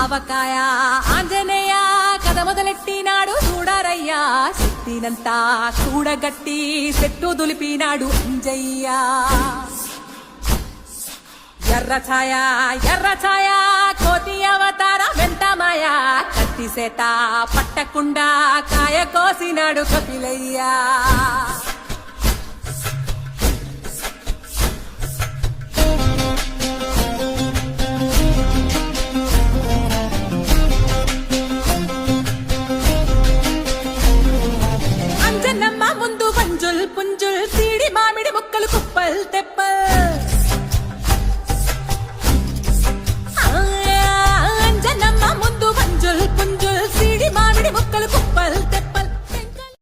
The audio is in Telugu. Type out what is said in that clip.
ఆవకాయ ఆంజనేయ కథ మొదలెట్టినాడు చూడారయ్యా శక్తినంతా కూడగట్టి చెట్టు దులిపినాడు అంజయ్య ఎర్ర ఛాయ కోతి అవతార వెంటమాయ కత్తి సేత పట్టకుండా కాయ కోసినాడు కపిలయ్యా అంజనమ్మ ముందు వంజుల్ పుంజుల్ సీడి మామిడి ముక్కలు కుప్పల్ తెప్పల్ అంజనమ్మ ముందు వంజుల్ పుంజుల్ సీడి మామిడి ముక్కలు